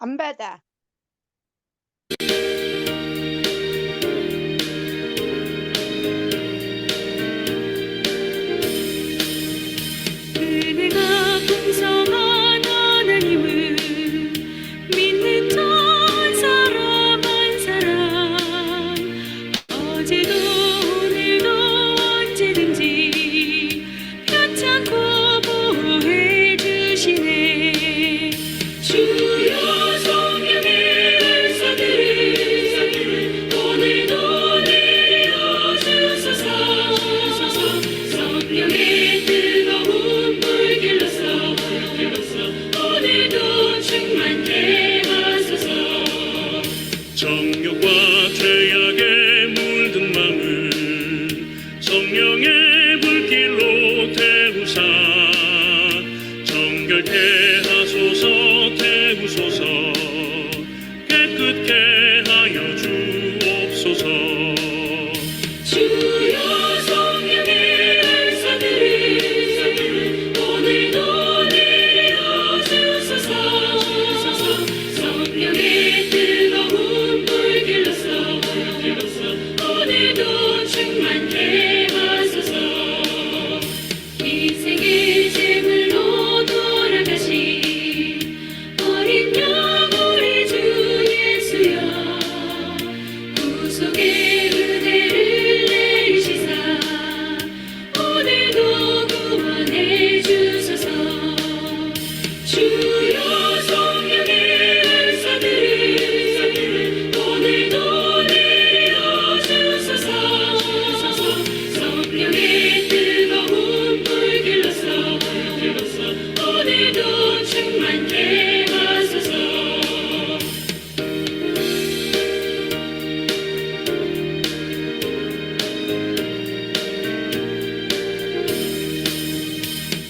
안 받아. 은혜가 풍성한 하나님을 믿는 한 사람 한 사람, 어제도 오늘도 언제든지 편찮고 보호해 주시네. 주여 성령의 은사들 오늘도 내려 주소서. 성령의 뜨거운 불 길러서 오늘도 충만케 하소서. 정욕과 죄악에 물든 마음을 성령의 불길로 태우사 정결케 하소서. 태우소서. 깨끗게 하여 주옵소서. 주여 성령의 은사들 오늘도 내려 주소서. 성령의 뜨거운 불 길러서 오늘도 충만케 하소서. 인생의 제물로 돌아가신 어린 양 우리 주 예수여, 구속의 은혜를 내리시사 오늘도 구원해 주소서. 주여 성령의 은사들 오늘도 내려 주소서. 성령의 뜨거운 불 길러서 오늘도 충만케 하소서.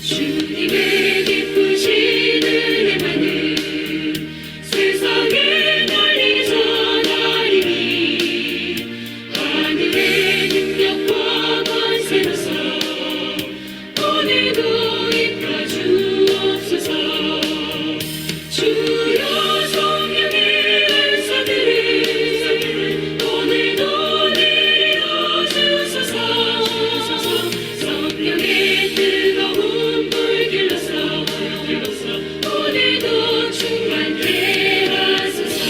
주님의 기쁘신 은혜만은 세상에 널리 전하리니 하늘의 능력과 권세로서 오늘도 이끌어 주옵소서. 주여 성령의 은사들 오늘도 내려 주소서. 성령의 뜨거운 불 길러서 오늘도 충만케 하소서.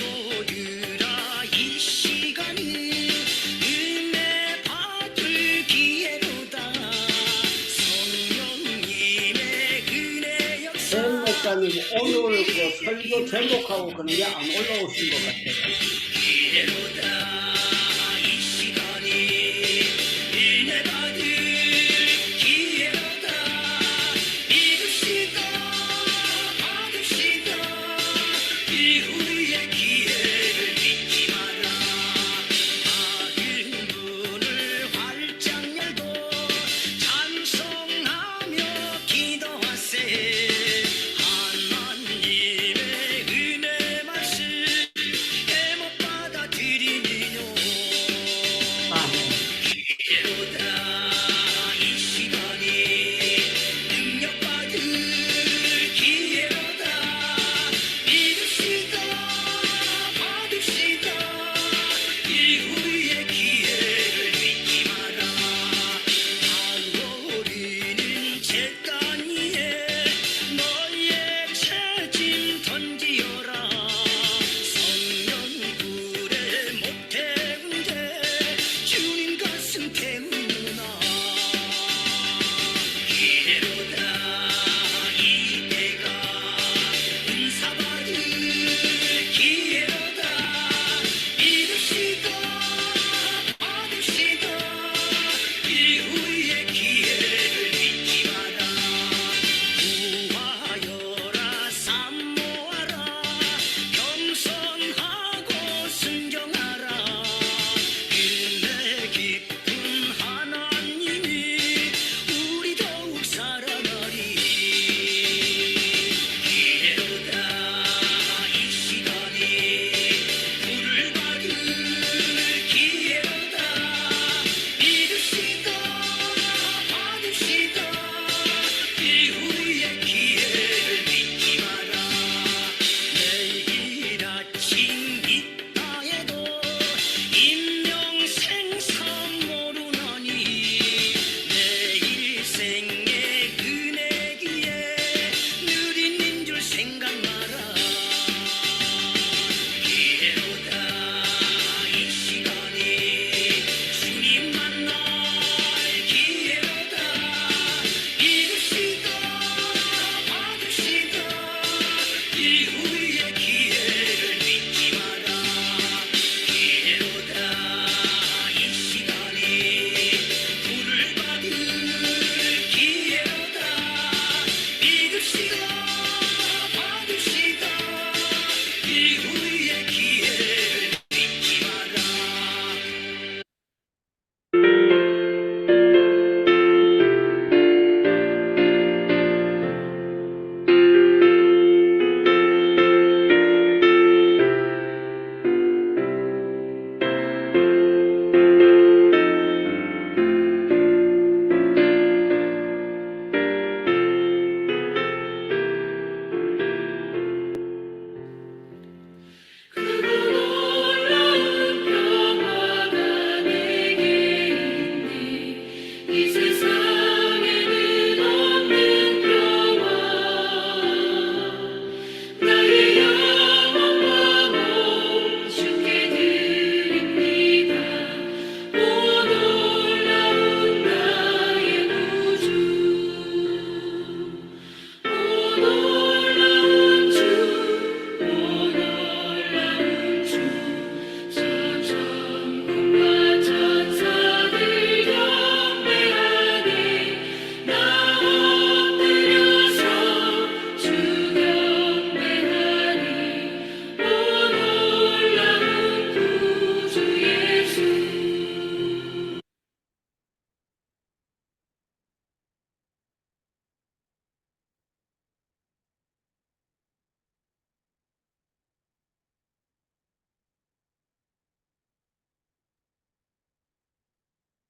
성도들아, 이 시간은 은혜 받을 기회로다. 성령님의 은혜 역사. 전 목사님 오늘 그 설교 제목하고 그런 게 안 올라오신 것 같아요. 기회로다. 이 시간이 은혜 받을 기회로다. 믿읍시다, 받읍시다. 이 우리의 기회를 잊지 마라. 받은 문을 활짝 열고 찬송하며 기도하세. 하나님의 은혜 말씀 해못 받아들이니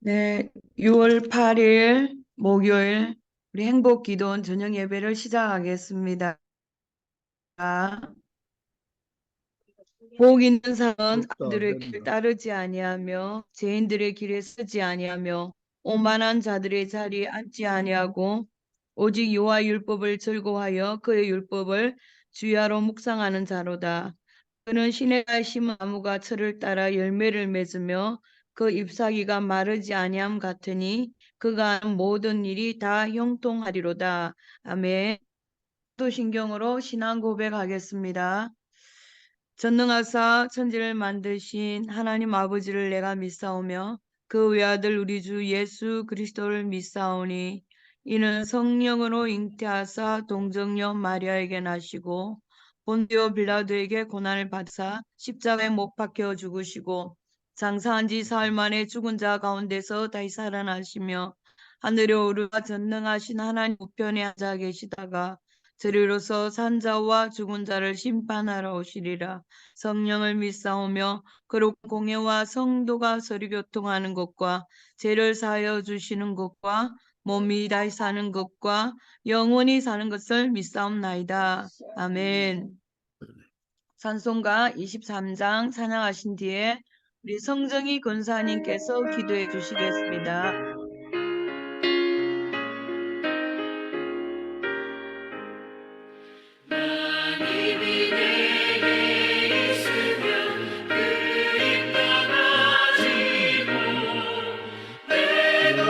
네, 6월 8일 목요일 우리 행복기도원 저녁 예배를 시작하겠습니다. 복 있는 사람은 악인들의 길을 따르지 아니하며 죄인들의 길에 서지 아니하며 오만한 자들의 자리에 앉지 아니하고 오직 여호와 율법을 즐거워하여 그의 율법을 주야로 묵상하는 자로다. 그는 시내가 심은 나무가 철을 따라 열매를 맺으며 그 잎사귀가 마르지 아니함 같으니 그가 하는 모든 일이 다 형통하리로다. 아멘. 도신경으로 신앙 고백하겠습니다. 전능하사 천지를 만드신 하나님 아버지를 내가 믿사오며 그 외아들 우리 주 예수 그리스도를 믿사오니 이는 성령으로 잉태하사 동정녀 마리아에게 나시고 본디오 빌라도에게 고난을 받사 십자가에 못 박혀 죽으시고 장사한 지 사흘 만에 죽은 자 가운데서 다시 살아나시며 하늘에 오르가 전능하신 하나님 우편에 앉아 계시다가 저리로서 산자와 죽은 자를 심판하러 오시리라. 성령을 믿사오며 그로 공예와 성도가 서로 교통하는 것과 죄를 사하여 주시는 것과 몸이 다시 사는 것과 영원히 사는 것을 믿사옵나이다. 아멘. 찬송가 23장 찬양하신 뒤에 우리 성정희 권사님께서 기도해 주시겠습니다. 하나님이 내게 있으면 그리 떠나지고 내도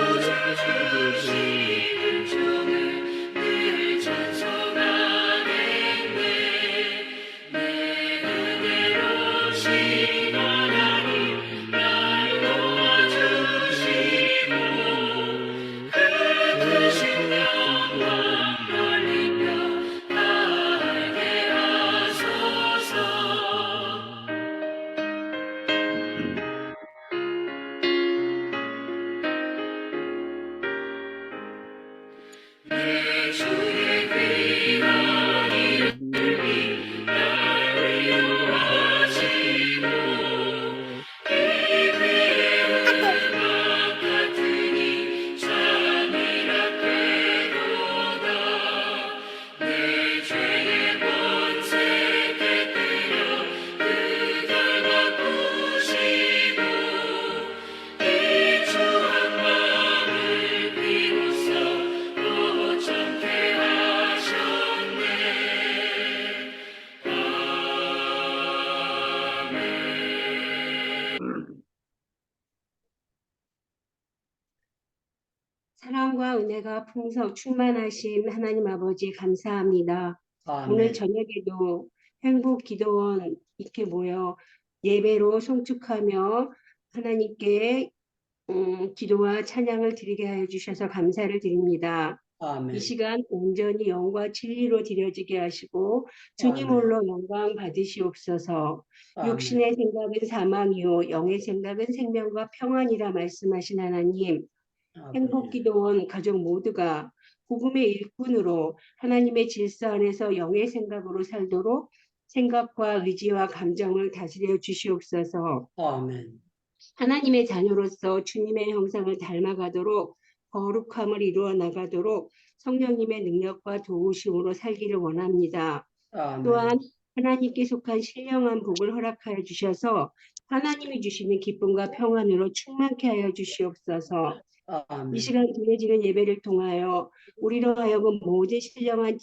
주신 종을 늘 찬송하겠네. 내 은혜로우신 하나님 날 도와주시고 그 크신 영광 돌리며 알게 하소서. 내 주의 귀한 이름이 날 위로하시고 이 귀의 음악 같으니 잠이라 쾌도다. 내 죄의 본색 깨뜨려 그댈 바꾸시고 이 추한 마음을 비로소 고참케 하셨네. 사랑과 은혜가 충만하신 하나님 아버지 감사합니다. 오늘 아멘. 저녁에도 행복기도원 이렇게 모여 예배로 송축하며 하나님께 기도와 찬양을 드리게 하여 주셔서 감사를 드립니다. 이 아멘. 시간 온전히 영과 진리로 드려지게 하시고 주님 아멘. 홀로 영광 받으시옵소서. 아멘. 육신의 생각은 사망이요 영의 생각은 생명과 평안이라 말씀하신 하나님, 행복기도원 가족 모두가 복음의 일꾼으로 하나님의 질서 안에서 영의 생각으로 살도록 생각과 의지와 감정을 다스려 주시옵소서. 아멘. 하나님의 자녀로서 주님의 형상을 닮아가도록 거룩함을 이루어 나가도록 성령님의 능력과 도우심으로 살기를 원합니다. 아멘. 또한 하나님께 속한 신령한 복을 허락하여 주셔서 하나님이 주시는 기쁨과 평안으로 충만케 하여 주시옵소서. 아멘. 이 시간 드려지는 예배를 통하여 우리로 하여금 모든 신령한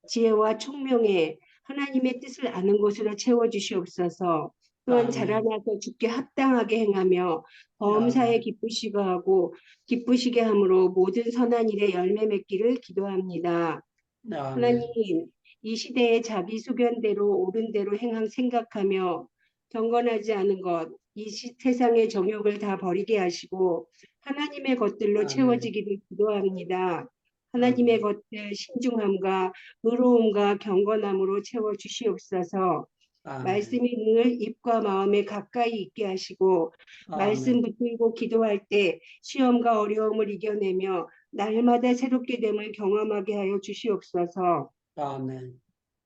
지혜와 총명에 하나님의 뜻을 아는 것으로 채워주시옵소서. 또한 아멘. 자라나서 주께 합당하게 행하며 범사에 기쁘시게 함으로 모든 선한 일에 열매 맺기를 기도합니다. 아멘. 하나님, 이 시대에 자기 소견대로 옳은 대로 생각하며 경건하지 않은 것, 이 세상의 정욕을 다 버리게 하시고 하나님의 것들로 아멘. 채워지기를 기도합니다. 하나님의 것들 신중함과 의로움과 경건함으로 채워주시옵소서. 아멘. 말씀이 늘 입과 마음에 가까이 있게 하시고 말씀 붙들고 기도할 때 시험과 어려움을 이겨내며 날마다 새롭게 됨을 경험하게 하여 주시옵소서. 아멘.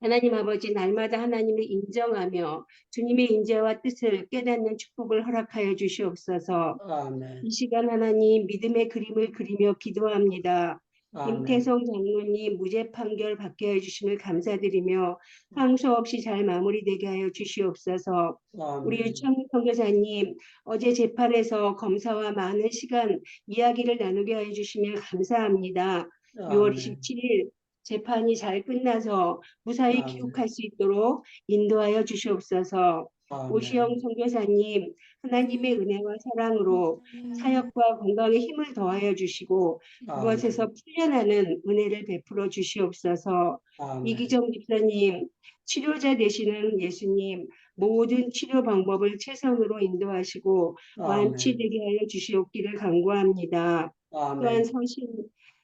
하나님 아버지, 날마다 하나님을 인정하며 주님의 인재와 뜻을 깨닫는 축복을 허락하여 주시옵소서. 아멘. 이 시간 하나님 믿음의 그림을 그리며 기도합니다. 아멘. 김태성 장로님 무죄 판결 받게 해주심을 감사드리며 항소 없이 잘 마무리되게 하여 주시옵소서. 우리 아멘. 유창민 선교사님 어제 재판에서 검사와 많은 시간 이야기를 나누게 해 주시며 감사합니다. 6월 27일 재판이 잘 끝나서 무사히 아멘. 귀국할 수 있도록 인도하여 주시옵소서. 아멘. 오시영 선교사님 하나님의 은혜와 사랑으로 사역과 건강에 힘을 더하여 주시고 그것에서 풀려나는 은혜를 베풀어 주시옵소서. 아멘. 이기정 집사님 치료자 되시는 예수님 모든 치료 방법을 최선으로 인도하시고 완치되게 하여 주시옵기를 간구합니다. 또한 아멘.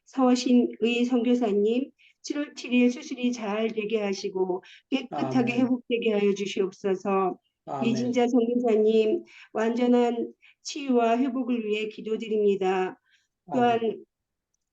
서신의 선교사님 7월 7일 수술이 잘 되게 하시고 깨끗하게 아멘. 회복되게 하여 주시옵소서. 아멘. 이진자 선교사님 완전한 치유와 회복을 위해 기도드립니다. 또한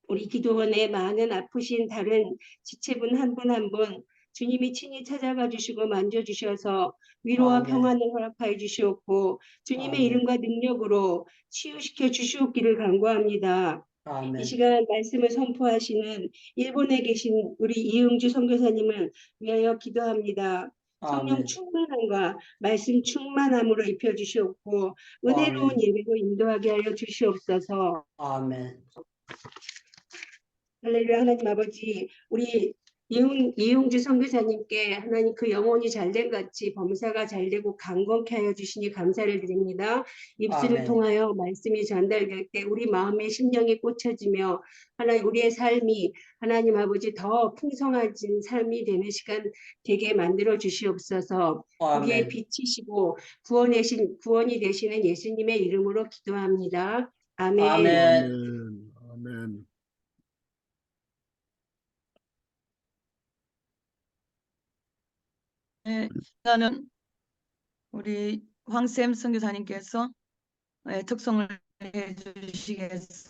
우리 기도원에 많은 아프신 다른 지체분 한 분 한 분 주님이 친히 찾아가 주시고 만져주셔서 위로와 아멘. 평안을 허락하여 주시옵고 주님의 아멘. 이름과 능력으로 치유시켜 주시옵기를 간구합니다. 이 아멘. 시간 말씀을 선포하시는 일본에 계신 우리 이응주 선교사님을 위하여 기도합니다. 성령 아멘. 충만함과 말씀 충만함으로 입혀주시옵고 은혜로운 아멘. 예배로 인도하게 하여 주시옵소서. 아멘. 할렐루야. 하나님 아버지, 우리 이용주 선교사님께 하나님 그 영혼이 잘된 같이 범사가 잘되고 강건케 하여 주시니 감사를 드립니다. 입술을 아멘. 통하여 말씀이 전달될 때 우리 마음의 심령이 꽂혀지며 하나님 우리의 삶이 하나님 아버지 더 풍성해진 삶이 되는 시간 되게 만들어 주시옵소서. 우리의 아멘. 빛이시고 구원이 되시는 예수님의 이름으로 기도합니다. 아멘. 아멘. 아멘. 네, 나는 우리 황쌤 선교사님께서 특송을 해주시겠습니다.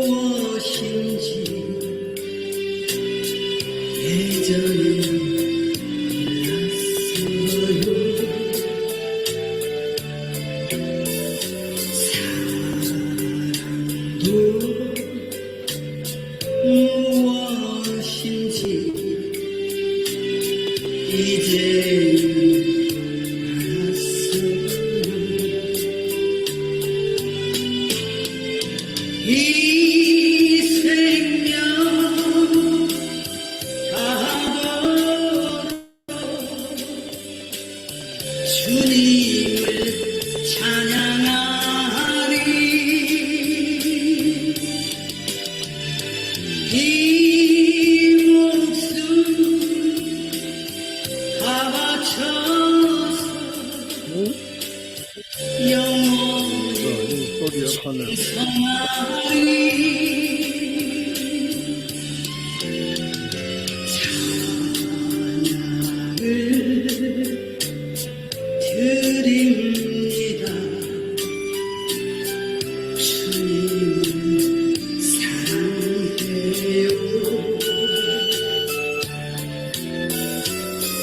무엇인지 예전에 무엇인지 이제는 이 생명 가도록 주님을 찬양하리 이 목숨 다 바쳐서 영원히 소리 역할을 드립니다. 주님을 사랑해요.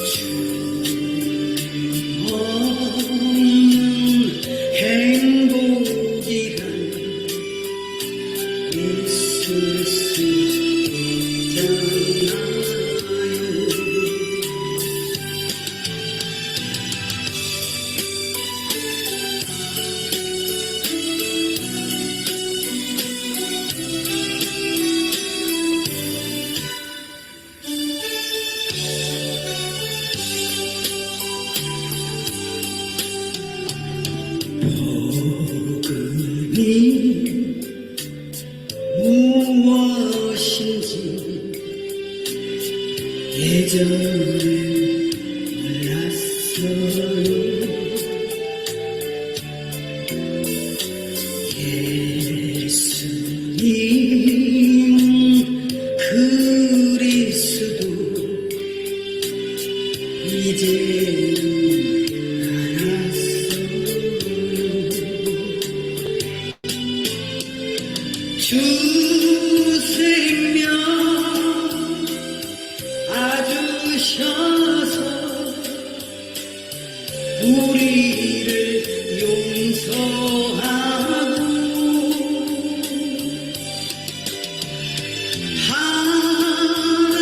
주님 없는 행복이란 있을 수 없잖아요. 복음이 무엇인지 예전에 몰랐어요. 오셔서 우리를 용서하고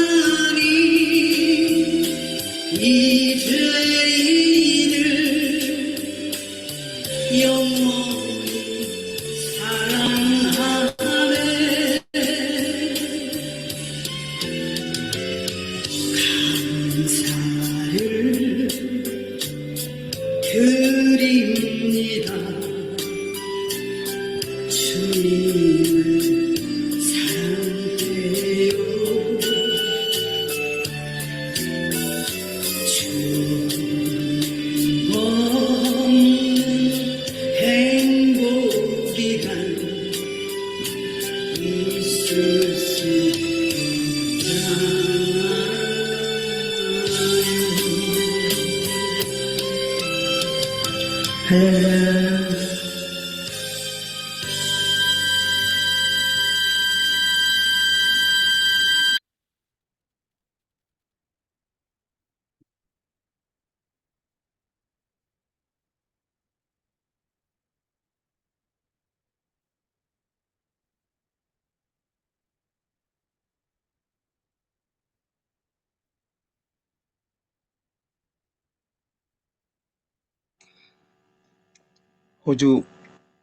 하나님 이 죄인을 영원히 사랑하네. 감사를 드립니다. 주님을 사랑해요. 주님 없는 행복이란 있을 수 없잖아요. 할렐루야. 호주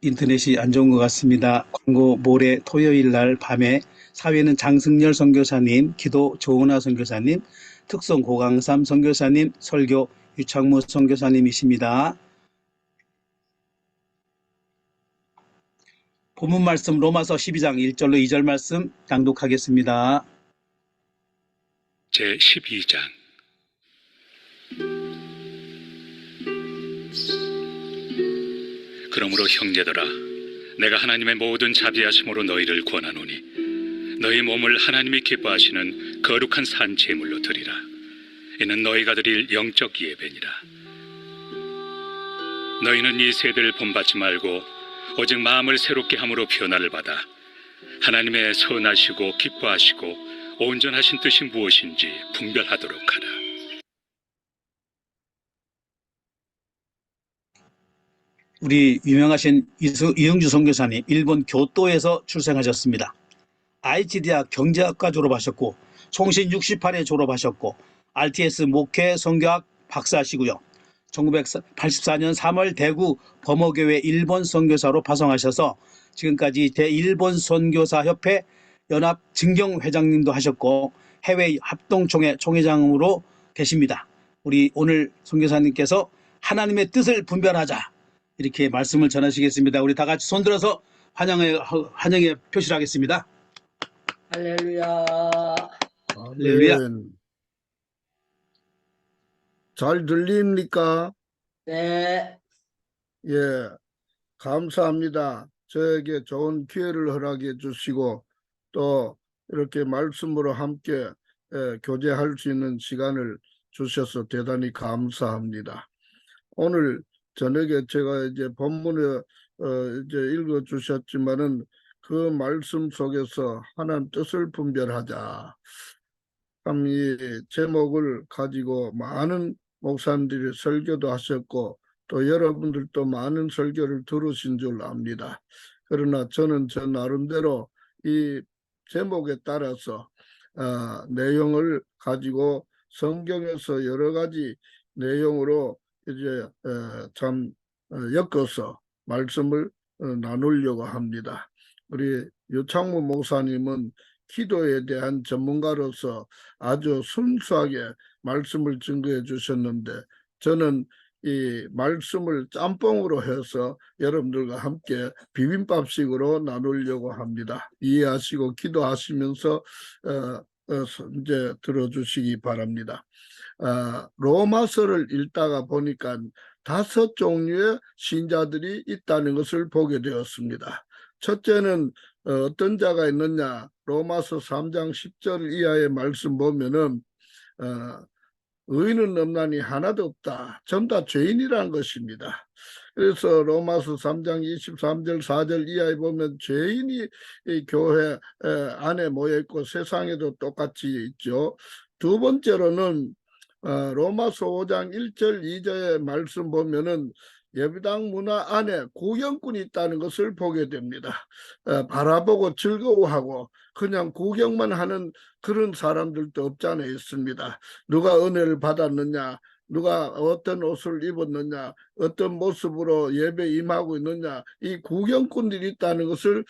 인터넷이 안 좋은 것 같습니다. 광고 모레 토요일 날 밤에 사회는 장승열 선교사님, 기도 조은하 선교사님, 특송 고강삼 선교사님, 설교 유창무 선교사님이십니다. 본문 말씀 로마서 12장 1절로 2절 말씀 낭독하겠습니다. 제12장 그러므로 형제들아 내가 하나님의 모든 자비하심으로 너희를 권하노니 너희 몸을 하나님이 기뻐하시는 거룩한 산 제물로 드리라. 이는 너희가 드릴 영적 예배니라. 너희는 이 세대를 본받지 말고 오직 마음을 새롭게 함으로 변화를 받아 하나님의 선하시고 기뻐하시고 온전하신 뜻이 무엇인지 분별하도록 하라. 우리 유명하신 이영주 선교사님 일본 교토에서 출생하셨습니다. 아이치 대학 경제학과 졸업하셨고 총신 68회 졸업하셨고 RTS 목회 선교학 박사시고요. 1984년 3월 대구 범어교회 일본 선교사로 파송하셔서 지금까지 제1본 선교사협회 연합 증경회장님도 하셨고 해외 합동총회 총회장으로 계십니다. 우리 오늘 선교사님께서 하나님의 뜻을 분별하자 이렇게 말씀을 전하시겠습니다. 우리 다 같이 손들어서 환영의 표시를 하겠습니다. 할렐루야. 할렐루야. 잘 들립니까? 네. 예, 감사합니다. 저에게 좋은 기회를 허락해 주시고 또 이렇게 말씀으로 함께 교제할 수 있는 시간을 주셔서 대단히 감사합니다. 오늘 저녁에 제가 이제 본문에 이제 읽어 주셨지만은 그 말씀 속에서 하나님 뜻을 분별하자. 참 이 제목을 가지고 많은 목사님들이 설교도 하셨고 또 여러분들도 많은 설교를 들으신 줄 압니다. 그러나 저는 저 나름대로 이 제목에 따라서 내용을 가지고 성경에서 여러 가지 내용으로 이제 참 엮어서 말씀을 나누려고 합니다. 우리 유창무 목사님은 기도에 대한 전문가로서 아주 순수하게 말씀을 증거해 주셨는데 저는 이 말씀을 짬뽕으로 해서 여러분들과 함께 비빔밥식으로 나누려고 합니다. 이해하시고 기도하시면서 이제 들어주시기 바랍니다. 로마서를 읽다가 보니까 5종류의 신자들이 있다는 것을 보게 되었습니다. 첫째는 어떤 자가 있느냐? 로마서 3장 10절 이하의 말씀 보면은 의인은 없나니 하나도 없다. 전부 다 죄인이라는 것입니다. 그래서 로마서 3장 23절 4절 이하에 보면 죄인이 이 교회 안에 모여 있고 세상에도 똑같이 있죠. 두 번째로는 로마서 5장 1절 2절의 말씀 보면은 예배당 문화 안에 구경꾼이 있다는 것을 보게 됩니다. 바라보고 즐거워하고 그냥 구경만 하는 그런 사람들도 없지 않아 있습니다. 누가 은혜를 받았느냐, 누가 어떤 옷을 입었느냐, 어떤 모습으로 예배 임하고 있느냐, 이 구경꾼들이 있다는 것을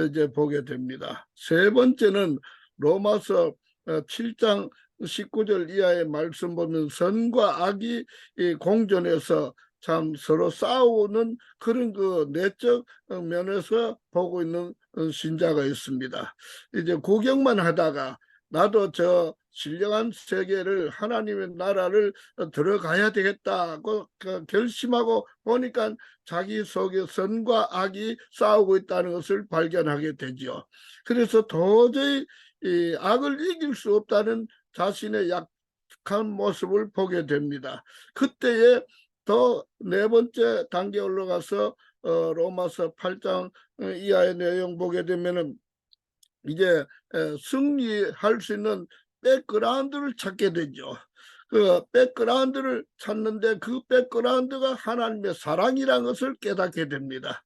이제 보게 됩니다. 세 번째는 로마서 7장 19절 이하의 말씀 보면 선과 악이 공존해서 참 서로 싸우는 그런 그 내적 면에서 보고 있는 신자가 있습니다. 이제 구경만 하다가 나도 저 신령한 세계를 하나님의 나라를 들어가야 되겠다고 결심하고 보니까 자기 속에 선과 악이 싸우고 있다는 것을 발견하게 되죠. 그래서 도저히 이 악을 이길 수 없다는 자신의 약한 모습을 보게 됩니다. 그때에 더 네 번째 단계 올라가서 로마서 8장 이하의 내용 보게 되면은 이제 승리할 수 있는 백그라운드를 찾게 되죠. 그 백그라운드를 찾는데 그 백그라운드가 하나님의 사랑이라는 것을 깨닫게 됩니다.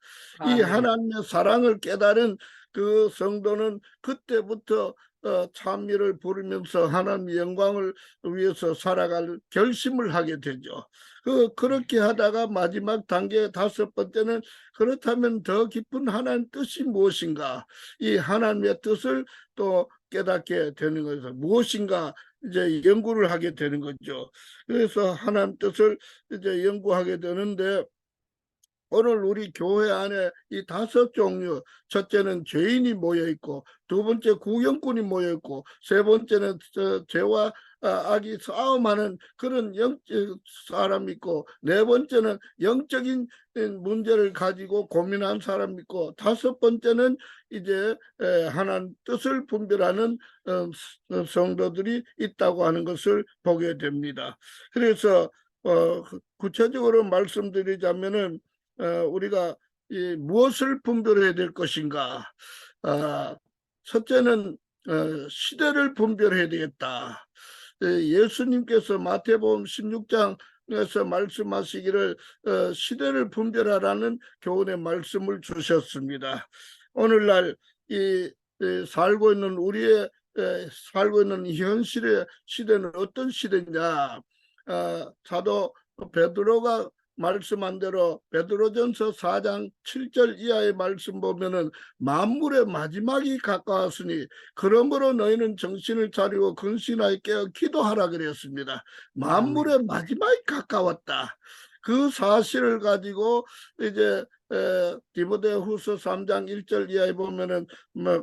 이 하나님의 사랑을 깨달은 그 성도는 그때부터 찬미를 부르면서 하나님의 영광을 위해서 살아갈 결심을 하게 되죠. 그렇게 하다가 마지막 단계 다섯 번째는 그렇다면 더 깊은 하나님 뜻이 무엇인가, 이 하나님의 뜻을 또 깨닫게 되는 것에서 무엇인가 이제 연구를 하게 되는 거죠. 그래서 하나님 뜻을 이제 연구하게 되는데, 오늘 우리 교회 안에 이 다섯 종류, 첫째는 죄인이 모여 있고, 두 번째 구경꾼이 모여 있고, 세 번째는 죄와 악이 싸움하는 그런 영적 사람 있고, 네 번째는 영적인 문제를 가지고 고민한 사람 있고, 다섯 번째는 이제 하나님 뜻을 분별하는 성도들이 있다고 하는 것을 보게 됩니다. 그래서 구체적으로 말씀드리자면은 우리가 무엇을 분별해야 될 것인가? 첫째는 시대를 분별해야 되겠다. 예수님께서 마태복음 16장에서 말씀하시기를 시대를 분별하라는 교훈의 말씀을 주셨습니다. 오늘날 살고 있는 우리의 살고 있는 현실의 시대는 어떤 시대냐? 사도 베드로가 말씀한 대로 베드로전서 4장 7절 이하의 말씀 보면은 만물의 마지막이 가까웠으니 그러므로 너희는 정신을 차리고 근신하여 깨어 기도하라 그랬습니다. 만물의 마지막이 가까웠다. 그 사실을 가지고 이제 디모데후서 3장 1절 이하에 보면은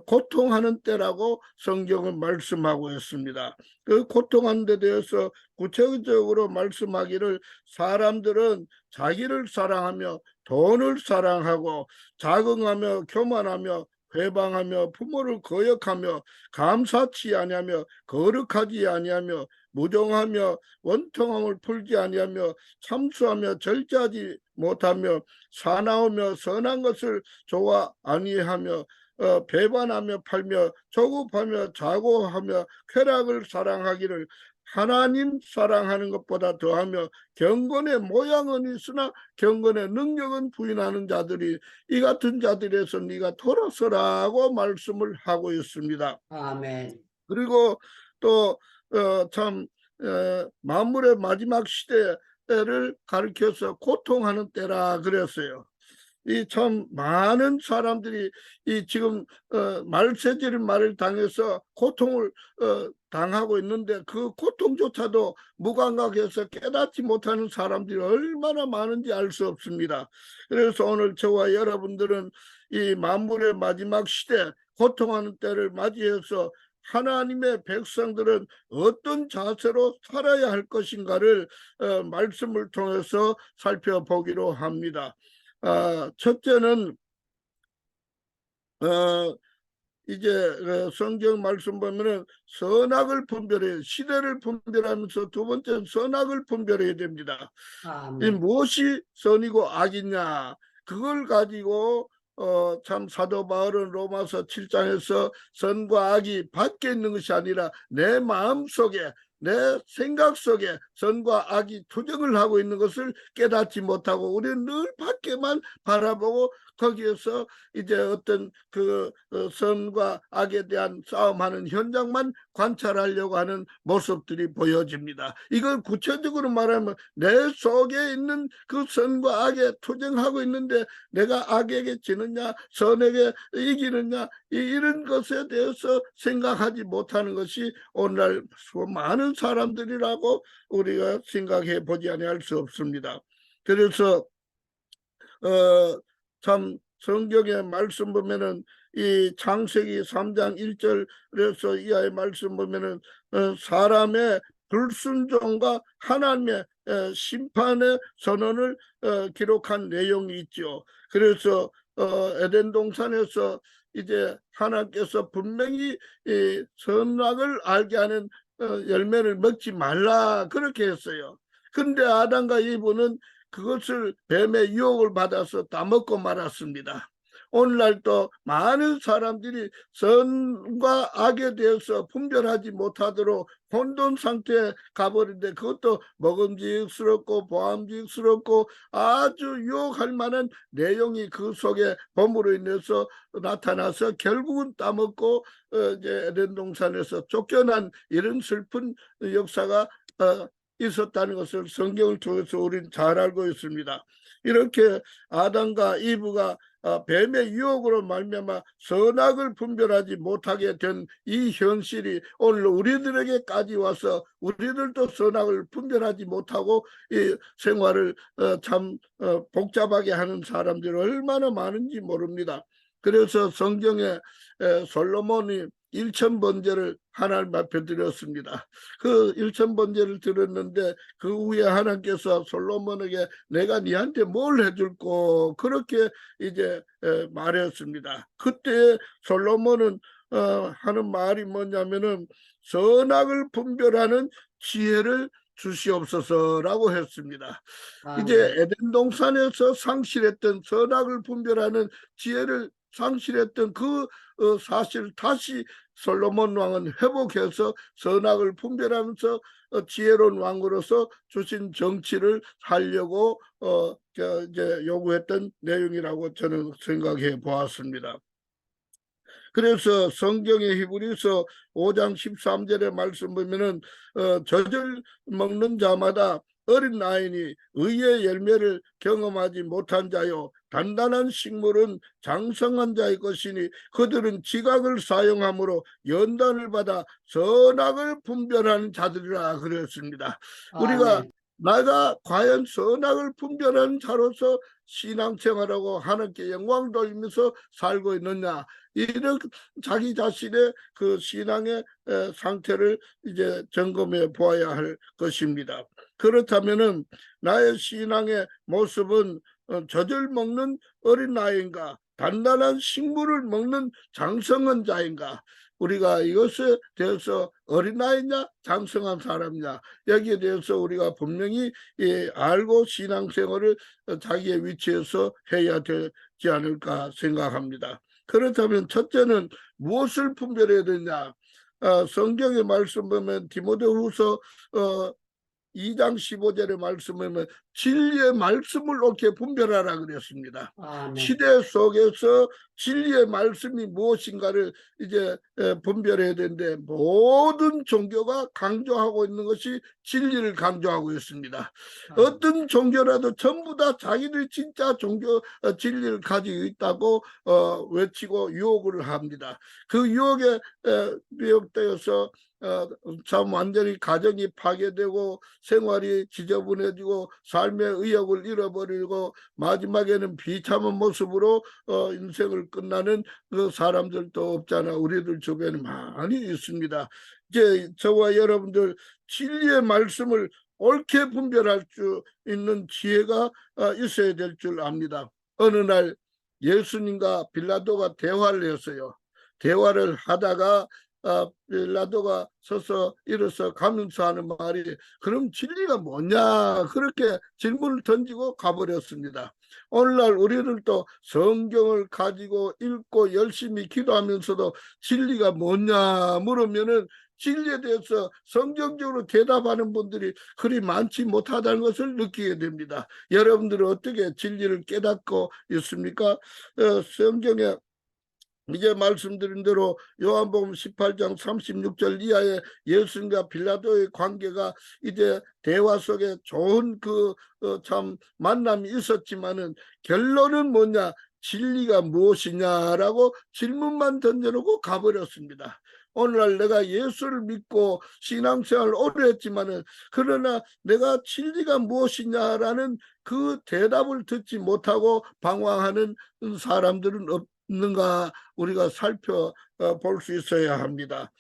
고통하는 때라고 성경은 말씀하고 있습니다. 그 고통하는 데 대해서 구체적으로 말씀하기를 사람들은 자기를 사랑하며 돈을 사랑하고 자긍하며 교만하며 회방하며 부모를 거역하며 감사치 아니하며 거룩하지 아니하며 무정하며 원통함을 풀지 아니하며 참수하며 절제하지 못하며 사나우며 선한 것을 좋아 아니하며 배반하며 팔며 조급하며 자고하며 쾌락을 사랑하기를 하나님 사랑하는 것보다 더하며 경건의 모양은 있으나 경건의 능력은 부인하는 자들이 이 같은 자들에서 네가 돌아서라고 말씀을 하고 있습니다. 아멘. 그리고 또 참 만물의 마지막 시대를 가리켜서 고통하는 때라 그랬어요. 이 참 많은 사람들이 이 지금 말세질 말을 당해서 고통을 당하고 있는데 그 고통조차도 무감각해서 깨닫지 못하는 사람들이 얼마나 많은지 알 수 없습니다. 그래서 오늘 저와 여러분들은 이 만물의 마지막 시대 고통하는 때를 맞이해서 하나님의 백성들은 어떤 자세로 살아야 할 것인가를 말씀을 통해서 살펴보기로 합니다. 첫째는 이제 성경 말씀 보면은 선악을 분별해야, 시대를 분별하면서 두 번째는 선악을 분별해야 됩니다. 이 무엇이 선이고 악이냐, 그걸 가지고 참 사도 바울은 로마서 7장에서 선과 악이 밖에 있는 것이 아니라 내 마음속에 내 생각 속에 선과 악이 투쟁을 하고 있는 것을 깨닫지 못하고 우리는 늘 밖에만 바라보고 거기에서 이제 어떤 그 선과 악에 대한 싸움하는 현장만 관찰하려고 하는 모습들이 보여집니다. 이걸 구체적으로 말하면 내 속에 있는 그 선과 악에 투쟁하고 있는데 내가 악에게 지느냐 선에게 이기느냐 이런 것에 대해서 생각하지 못하는 것이 오늘날 많은 사람들이라고 우리가 생각해 보지 아니할 수 없습니다. 그래서 참 성경의 말씀 보면은 이 창세기 3장 1절에서 이하의 말씀 보면은 사람의 불순종과 하나님의 심판의 선언을 기록한 내용이 있죠. 그래서 에덴 동산에서 이제 하나님께서 분명히 이 선악을 알게 하는 열매를 먹지 말라 그렇게 했어요. 근데 아담과 이브는 그것을 뱀의 유혹을 받아서 다 먹고 말았습니다. 오늘날 또 많은 사람들이 선과 악에 대해서 분별하지 못하도록 혼돈 상태에 가버린데 그것도 먹음직스럽고 보암직스럽고 아주 유혹할 만한 내용이 그 속에 범으로 인해서 나타나서 결국은 따먹고 이제 에덴 동산에서 쫓겨난 이런 슬픈 역사가 있었다는 것을 성경을 통해서 우리는 잘 알고 있습니다. 이렇게 아담과 이브가 뱀의 유혹으로 말미암아 선악을 분별하지 못하게 된 이 현실이 오늘 우리들에게까지 와서 우리들도 선악을 분별하지 못하고 이 생활을 참 복잡하게 하는 사람들이 얼마나 많은지 모릅니다. 그래서 성경에 솔로몬이 1000번제를 하나님 앞에 드렸습니다. 그 1000번제를 드렸는데 그 후에 하나님께서 솔로몬에게 내가 네한테 뭘 해줄꼬 그렇게 이제 말했습니다. 그때 솔로몬은 하는 말이 뭐냐면은 선악을 분별하는 지혜를 주시옵소서라고 했습니다. 이제 에덴 동산에서 상실했던 선악을 분별하는 지혜를 상실했던 그 사실 다시 솔로몬 왕은 회복해서 선악을 분별하면서 지혜로운 왕으로서 주신 정치를 하려고 이제 요구했던 내용이라고 저는 생각해 보았습니다. 그래서 성경의 히브리서 5장 13절의 말씀 보면은 젖을 먹는 자마다 어린 나이니 의의 열매를 경험하지 못한 자요 단단한 식물은 장성한 자의 것이니 그들은 지각을 사용함으로 연단을 받아 선악을 분별하는 자들이라 그랬습니다. 우리가 내가 과연 선악을 분별하는 자로서 신앙생활하고 하나님께 영광 돌리면서 살고 있느냐 이런 자기 자신의 그 신앙의 상태를 이제 점검해 보아야 할 것입니다. 그렇다면은 나의 신앙의 모습은 젖을 먹는 어린아이인가 단단한 식물을 먹는 장성한 자인가 우리가 이것에 대해서 어린아이냐 장성한 사람이냐 여기에 대해서 우리가 분명히 알고 신앙생활을 자기의 위치에서 해야 되지 않을까 생각합니다. 그렇다면 첫째는 무엇을 분별해야 되냐 성경의 말씀 보면 디모데후서 2장 15절의 말씀을 진리의 말씀을 옳게 분별하라 그랬습니다. 시대 속에서 진리의 말씀이 무엇인가를 이제 분별해야 되는데 모든 종교가 강조하고 있는 것이 진리를 강조하고 있습니다. 어떤 종교라도 전부 다 자기들이 진짜 종교 진리를 가지고 있다고 외치고 유혹을 합니다. 그 유혹에 미혹되어서 참 완전히 가정이 파괴되고 생활이 지저분해지고 삶의 의욕을 잃어버리고 마지막에는 비참한 모습으로 인생을 끝나는 그 사람들도 없잖아. 우리들 주변에 많이 있습니다. 이제 저와 여러분들 진리의 말씀을 옳게 분별할 수 있는 지혜가 있어야 될 줄 압니다. 어느 날 예수님과 빌라도가 대화를 했어요. 대화를 하다가 빌라도가 서서 일어서 가면서 하는 말이 그럼 진리가 뭐냐 그렇게 질문을 던지고 가버렸습니다. 오늘날 우리들도 성경을 가지고 읽고 열심히 기도하면서도 진리가 뭐냐 물으면은 진리에 대해서 성경적으로 대답하는 분들이 그리 많지 못하다는 것을 느끼게 됩니다. 여러분들은 어떻게 진리를 깨닫고 있습니까? 성경에 이제 말씀드린 대로 요한복음 18장 36절 이하의 예수님과 빌라도의 관계가 이제 대화 속에 좋은 참 만남이 있었지만은 결론은 뭐냐? 진리가 무엇이냐라고 질문만 던져놓고 가버렸습니다. 오늘날 내가 예수를 믿고 신앙생활을 오래 했지만은 그러나 내가 진리가 무엇이냐라는 그 대답을 듣지 못하고 방황하는 사람들은 없는가 우리가 살펴볼 수 있어야 합니다.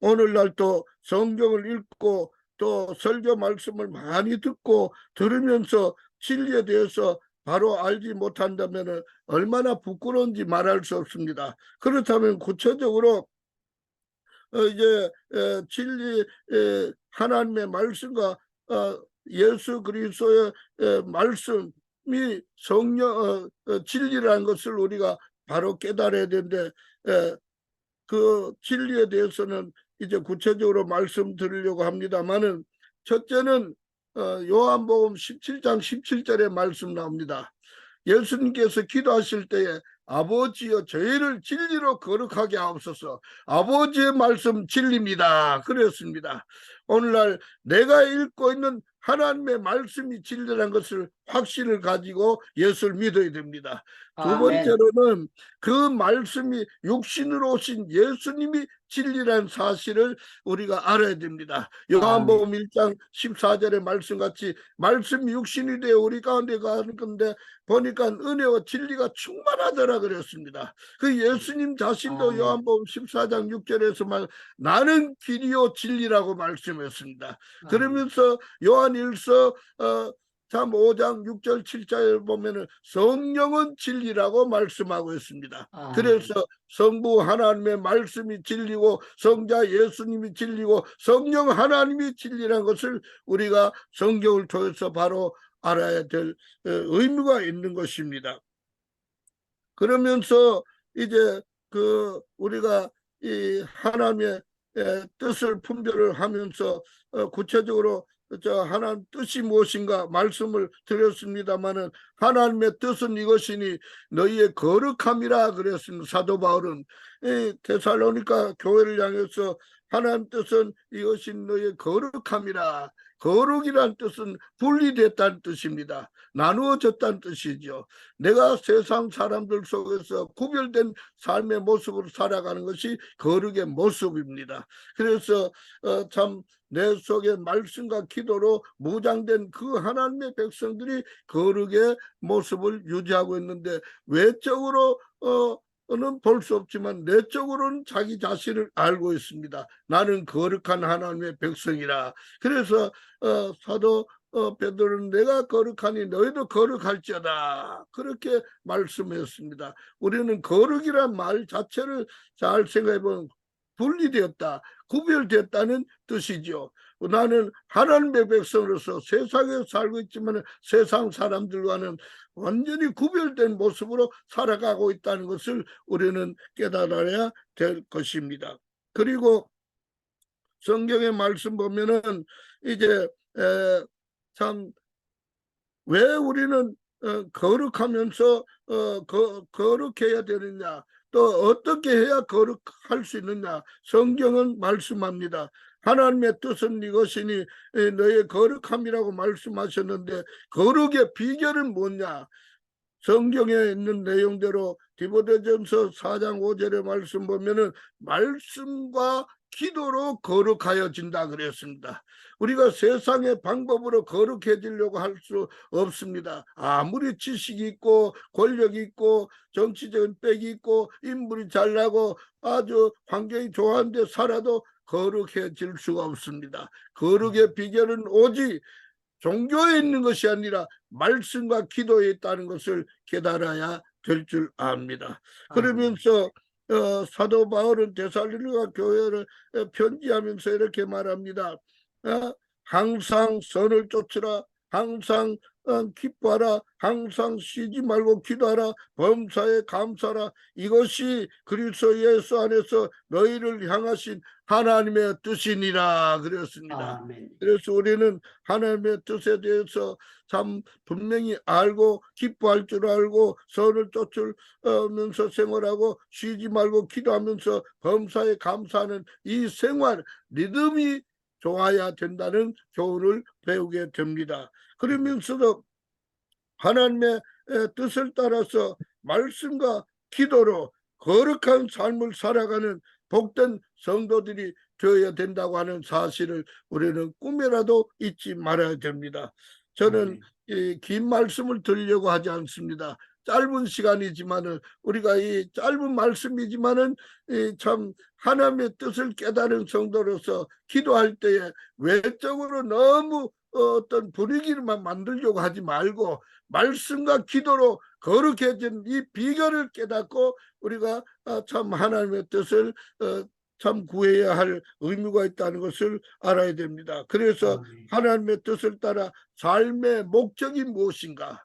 오늘날 또 성경을 읽고 또 설교 말씀을 많이 듣고 들으면서 진리에 대해서 바로 알지 못한다면 얼마나 부끄러운지 말할 수 없습니다. 그렇다면 구체적으로 이제 진리 하나님의 말씀과 예수 그리스도의 말씀이 성령 진리라는 것을 우리가 바로 깨달아야 되는데 그 진리에 대해서는 이제 구체적으로 말씀드리려고 합니다만은 첫째는 요한복음 17장 17절에 말씀 나옵니다. 예수님께서 기도하실 때에 아버지여 저희를 진리로 거룩하게 하옵소서. 아버지의 말씀 진리입니다. 그랬습니다. 오늘날 내가 읽고 있는 하나님의 말씀이 진리라는 것을 확신을 가지고 예수를 믿어야 됩니다. 두 번째로는 그 말씀이 육신으로 오신 예수님이 진리라는 사실을 우리가 알아야 됩니다. 요한복음 1장 14절의 말씀같이 말씀이 육신이 되어 우리 가운데 가는 건데 보니까 은혜와 진리가 충만하더라 그랬습니다. 그 예수님 자신도 요한복음 14장 6절에서 말 나는 길이요 진리라고 말씀했습니다. 그러면서 요한일서 5장 6절 7절을 보면은 성령은 진리라고 말씀하고 있습니다. 그래서 성부 하나님의 말씀이 진리고 성자 예수님이 진리고 성령 하나님이 진리라는 것을 우리가 성경을 통해서 바로 알아야 될 의무가 있는 것입니다. 그러면서 이제 우리가 이 하나님의 뜻을 분별을 하면서 구체적으로 하나님 뜻이 무엇인가 말씀을 드렸습니다마는 하나님의 뜻은 이것이니 너희의 거룩함이라 그랬습니다. 사도 바울은 데살로니가 교회를 향해서 하나님 뜻은 이것이 너희의 거룩함이라. 거룩이란 뜻은 분리됐다는 뜻입니다. 나누어졌다는 뜻이죠. 내가 세상 사람들 속에서 구별된 삶의 모습으로 살아가는 것이 거룩의 모습입니다. 그래서 참 내 속에 말씀과 기도로 무장된 그 하나님의 백성들이 거룩의 모습을 유지하고 있는데 외적으로 는 볼 수 없지만 내적으로는 자기 자신을 알고 있습니다. 나는 거룩한 하나님의 백성이라. 그래서 사도 베드로는 내가 거룩하니 너희도 거룩할지어다 그렇게 말씀했습니다. 우리는 거룩이란 말 자체를 잘 생각해 보면 분리되었다, 구별되었다는 뜻이죠. 나는 하나님의 백성으로서 세상에 살고 있지만 세상 사람들과는 완전히 구별된 모습으로 살아가고 있다는 것을 우리는 깨달아야 될 것입니다. 그리고 성경의 말씀 보면은 이제 참 왜 우리는 거룩하면서 거룩해야 되느냐, 또 어떻게 해야 거룩할 수 있느냐, 성경은 말씀합니다. 하나님의 뜻은 이것이니 너의 거룩함이라고 말씀하셨는데 거룩의 비결은 뭐냐? 성경에 있는 내용대로 디모데전서 4장 5절의 말씀 보면은 말씀과 기도로 거룩하여진다 그랬습니다. 우리가 세상의 방법으로 거룩해지려고 할 수 없습니다. 아무리 지식이 있고 권력이 있고 정치적인 빽이 있고 인물이 잘나고 아주 환경이 좋은데 살아도 거룩해질 수가 없습니다. 거룩의 비결은 오직 종교에 있는 것이 아니라 말씀과 기도에 있다는 것을 깨달아야 될 줄 압니다. 그러면서 사도 바울은 데살로니가 교회를 편지하면서 이렇게 말합니다. 항상 선을 쫓으라, 항상 기뻐하라. 항상 쉬지 말고 기도하라. 범사에 감사하라. 이것이 그리스도 예수 안에서 너희를 향하신 하나님의 뜻이니라 그랬습니다. 아멘. 그래서 우리는 하나님의 뜻에 대해서 참 분명히 알고 기뻐할 줄 알고 선을 쫓으면서 생활하고 쉬지 말고 기도하면서 범사에 감사하는 이 생활 리듬이 좋아야 된다는 교훈을 배우게 됩니다. 그러면서도 하나님의 뜻을 따라서 말씀과 기도로 거룩한 삶을 살아가는 복된 성도들이 되어야 된다고 하는 사실을 우리는 꿈에라도 잊지 말아야 됩니다. 저는 이 긴 말씀을 드리려고 하지 않습니다. 짧은 시간이지만은 우리가 이 짧은 말씀이지만은 참 하나님의 뜻을 깨달은 성도로서 기도할 때에 외적으로 너무 어떤 분위기만 만들려고 하지 말고 말씀과 기도로 거룩해진 이 비결을 깨닫고 우리가 참 하나님의 뜻을 참 구해야 할 의무가 있다는 것을 알아야 됩니다. 그래서 하나님의 뜻을 따라 삶의 목적이 무엇인가?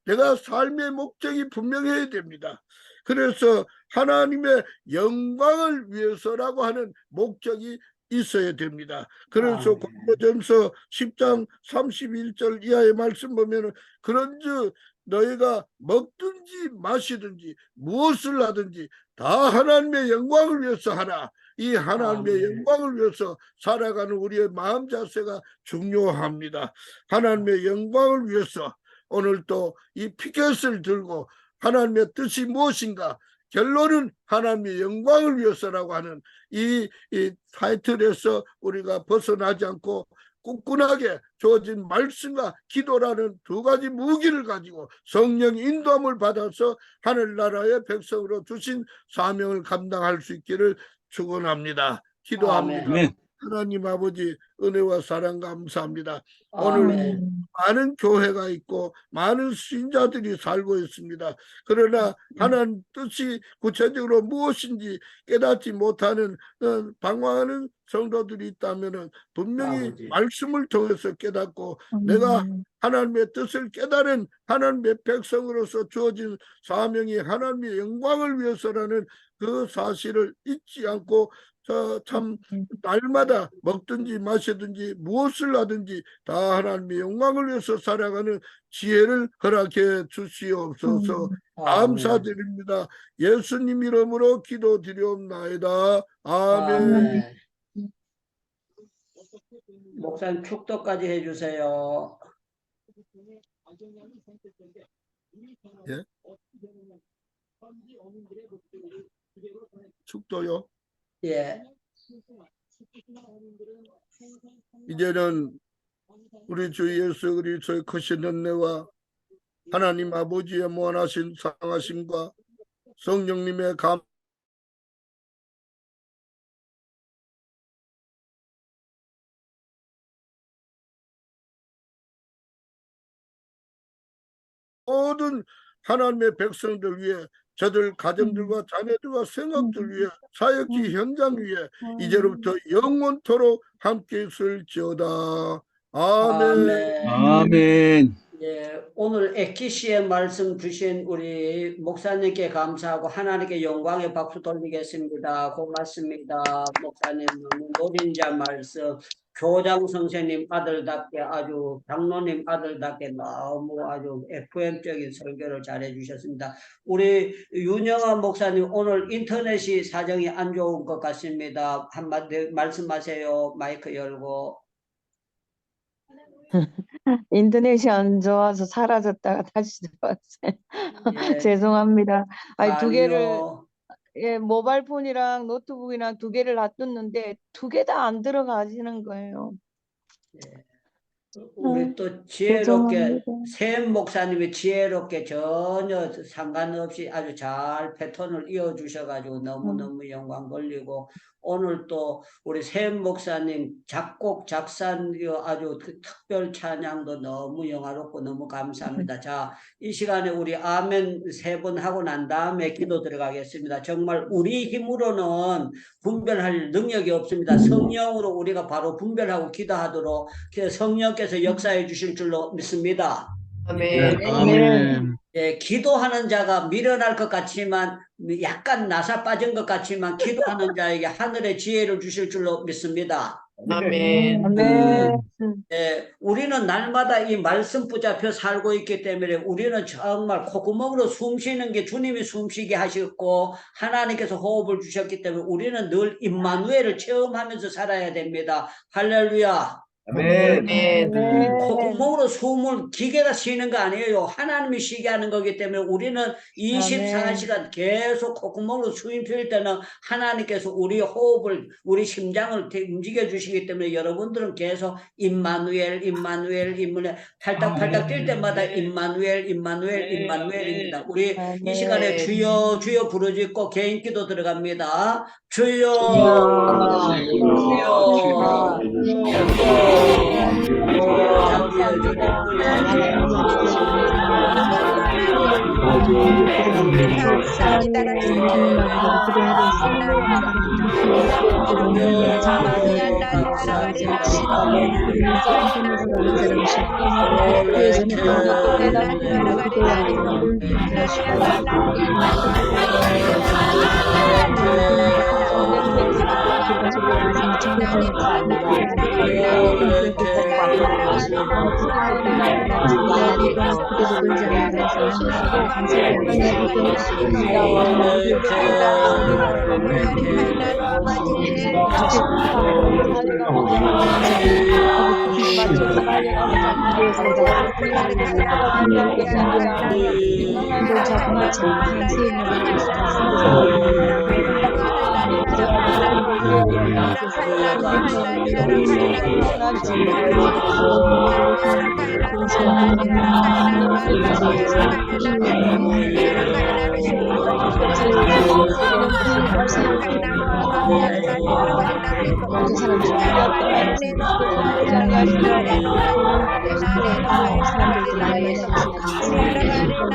내가 삶의 목적이 분명해야 됩니다. 그래서 하나님의 영광을 위해서라고 하는 목적이 있어야 됩니다. 그래서 고린도전서 10장 31절 이하의 말씀 보면은 그런즉 너희가 먹든지 마시든지 무엇을 하든지 다 하나님의 영광을 위해서 하라. 이 하나님의 영광을 위해서 살아가는 우리의 마음 자세가 중요합니다. 하나님의 영광을 위해서 오늘 또 이 피켓을 들고 하나님의 뜻이 무엇인가? 결론은 하나님의 영광을 위해서라고 하는 이 타이틀에서 우리가 벗어나지 않고 굳건하게 주어진 말씀과 기도라는 두 가지 무기를 가지고 성령 인도함을 받아서 하늘나라의 백성으로 주신 사명을 감당할 수 있기를 축원합니다. 기도합니다. 아멘. 하나님 아버지 은혜와 사랑 감사합니다. 오늘 많은 교회가 있고 많은 신자들이 살고 있습니다. 그러나 하나님 뜻이 구체적으로 무엇인지 깨닫지 못하는 방황하는 성도들이 있다면 분명히 아버지. 말씀을 통해서 깨닫고 내가 하나님의 뜻을 깨달은 하나님의 백성으로서 주어진 사명이 하나님의 영광을 위해서라는 그 사실을 잊지 않고 참 날마다 먹든지 마시든지 무엇을 하든지 다 하나님의 영광을 위해서 살아가는 지혜를 허락해 주시옵소서. 감사드립니다. 예수님 이름으로 기도드리옵나이다. 아멘. 목사님 축도까지 해주세요. 예? 축도요? 예. 이제는 우리 주 예수 그리스도의 크신 은혜와 하나님 아버지의 무한하신 사랑하심과 성령님의 모든 하나님의 백성들 위해 저들 가정들과 자녀들과 생업들 위해 사역지 현장 위에 이제부터 영원토록 함께 있을지어다. 아멘. 아멘. 예, 오늘 에키시의 말씀 주신 우리 목사님께 감사하고 하나님께 영광의 박수 돌리겠습니다. 고맙습니다. 목사님 노린자 말씀 교장 선생님 아들답게 아주 장로님 아들답게 너무 아주 FM적인 설교를 잘해 주셨습니다. 우리 윤영아 목사님 오늘 인터넷이 사정이 안 좋은 것 같습니다. 한마디 말씀하세요. 마이크 열고. 인터넷이 안 좋아서 사라졌다가 다시 들어왔어요. 예. 죄송합니다. 아니, 두 개를, 아니요. 예, 모바일폰이랑 노트북이랑 두 개를 놔뒀는데 두 개 다 안 들어가지는 거예요. 우리 또 지혜롭게 죄송합니다. 샘 목사님이 지혜롭게 전혀 상관없이 아주 잘 패턴을 이어주셔가지고 너무너무 영광 돌리고 오늘 또 우리 샘 목사님 작곡 작사요 아주 그 특별 찬양도 너무 영화롭고 너무 감사합니다. 자, 이 시간에 우리 아멘 3번 하고 난 다음에 기도 들어가겠습니다. 정말 우리 힘으로는 분별할 능력이 없습니다. 성령으로 우리가 바로 분별하고 기도하도록 성령께서 역사해 주실 줄로 믿습니다. 아멘. 예, 기도하는 자가 밀어날 것 같지만 약간 나사 빠진 것 같지만 기도하는 자에게 하늘의 지혜를 주실 줄로 믿습니다. 아멘. 예, 우리는 날마다 이 말씀 붙잡혀 살고 있기 때문에 우리는 정말 콧구멍으로 숨 쉬는 게 주님이 숨 쉬게 하셨고 하나님께서 호흡을 주셨기 때문에 우리는 늘 임마누엘을 체험하면서 살아야 됩니다. 할렐루야. 콧구멍으로 숨을 기계가 쉬는 거 아니에요. 하나님이 쉬게 하는 거기 때문에 우리는 24시간 계속 콧구멍으로 숨이 필 때는 하나님께서 우리 호흡을 우리 심장을 움직여 주시기 때문에 여러분들은 계속 임마누엘 팔딱팔딱 뛸 때마다 임마누엘입니다. 우리 이 시간에 주여 주여 부르짖고 개인 기도 들어갑니다. 주여 사람들도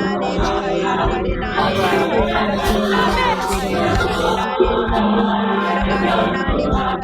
많이